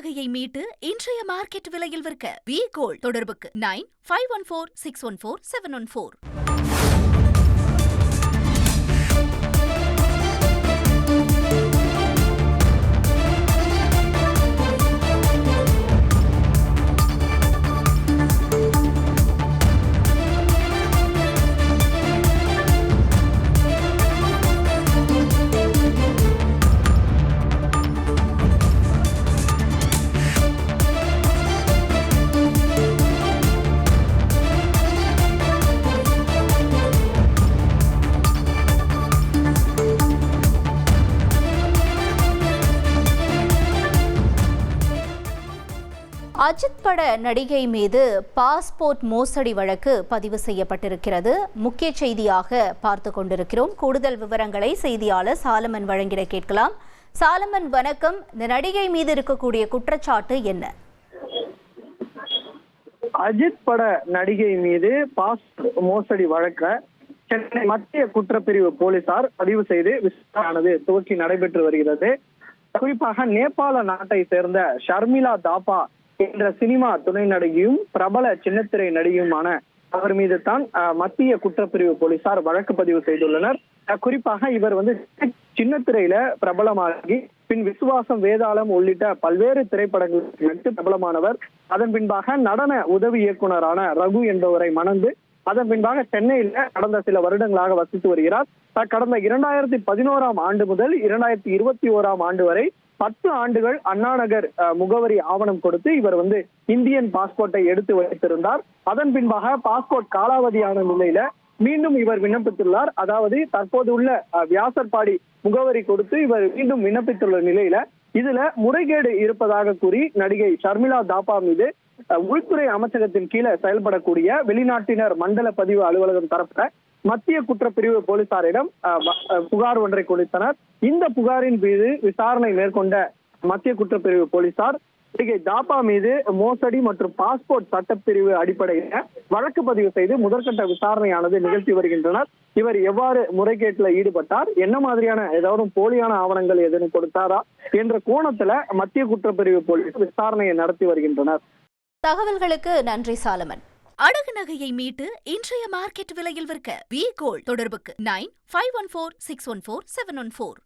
நகையை மீட்டு இன்றைய மார்க்கெட் விலையில் விற்க வி கோல்ட் தொடர்புக்கு 9514614714. அஜித் பட நடிகை மீது பாஸ்போர்ட் மோசடி வழக்கு பதிவு செய்யப்பட்டிருக்கிறது. முக்கிய செய்தியாக பார்த்து கொண்டிருக்கிறோம். கூடுதல் விவரங்களை செய்தியாளர் சாலமன் வழங்கிட கேட்கலாம். சாலமன், வணக்கம். இந்த நடிகை மீது இருக்கக்கூடிய குற்றச்சாட்டு என்ன? அஜித் பட நடிகை மீது பாஸ்போர்ட் மோசடி வழக்க சென்னை மத்திய குற்றப்பிரிவு போலீசார் பதிவு செய்து விசாரணையானது துவக்கி நடைபெற்று வருகிறது. குறிப்பாக நேபாள நாட்டை சேர்ந்த ஷர்மிளா தாபா என்ற சினிமா துணை நடிகையும் பிரபல சின்னத்திரை நடிகையுமான அவர் மீது தான் மத்திய குற்றப்பிரிவு போலீசார் வழக்கு பதிவு செய்துள்ளனர். குறிப்பாக இவர் சின்னத்திரையில பிரபலமாகி பின் விசுவாசம், வேதாளம் உள்ளிட்ட பல்வேறு திரைப்படங்களுக்கு நடித்து பிரபலமானவர். அதன் பின்பாக நடன உதவி இயக்குனரான ரகு என்பவரை மணந்து அதன் பின்பாக சென்னையில கடந்த சில வருடங்களாக வசித்து வருகிறார். கடந்த 2011ஆம் ஆண்டு முதல் 2021ஆம் ஆண்டு வரை 10 ஆண்டுகள் அண்ணாநகர் முகவரி ஆவணம் கொடுத்து இவர் இந்தியன் பாஸ்போர்ட்டை எடுத்து வைத்திருந்தார். அதன் பின்பாக பாஸ்போர்ட் காலாவதியான நிலையில மீண்டும் இவர் விண்ணப்பித்துள்ளார். அதாவது தற்போது உள்ள வியாசர்பாடி முகவரி கொடுத்து இவர் மீண்டும் விண்ணப்பித்துள்ள நிலையில இதுல முறைகேடு இருப்பதாக கூறி நடிகை ஷர்மிளா தாபா மீது உள்துறை அமைச்சகத்தின் கீழே செயல்படக்கூடிய வெளிநாட்டினர் மண்டல பதிவு அலுவலகம் தரப்புல மத்திய குற்றப்பிரிவு போலீசாரிடம் புகார் ஒன்றை கொடுத்தனர். இந்த புகாரின் மீது விசாரணை மேற்கொண்ட மத்திய குற்றப்பிரிவு போலீசார் நடிகை தாபா மீது மோசடி மற்றும் பாஸ்போர்ட் சட்டப்பிரிவு அடிப்படையில் வழக்கு பதிவு செய்து முதற்கட்ட விசாரணையானது நிகழ்த்தி வருகின்றனர். இவர் எவ்வாறு முறைகேட்டில் ஈடுபட்டார், என்ன மாதிரியான ஏதாவது போலியான ஆவணங்கள் எதுவும் கொடுத்தாரா என்ற கோணத்துல மத்திய குற்றப்பிரிவு போலீஸ் விசாரணையை நடத்தி வருகின்றனர். தகவல்களுக்கு நன்றி சாலமன். அடகு நகையை மீட்டு இன்றைய மார்க்கெட் விலையில் விற்க வி கோல்ட் தொடர்புக்கு 9514614714.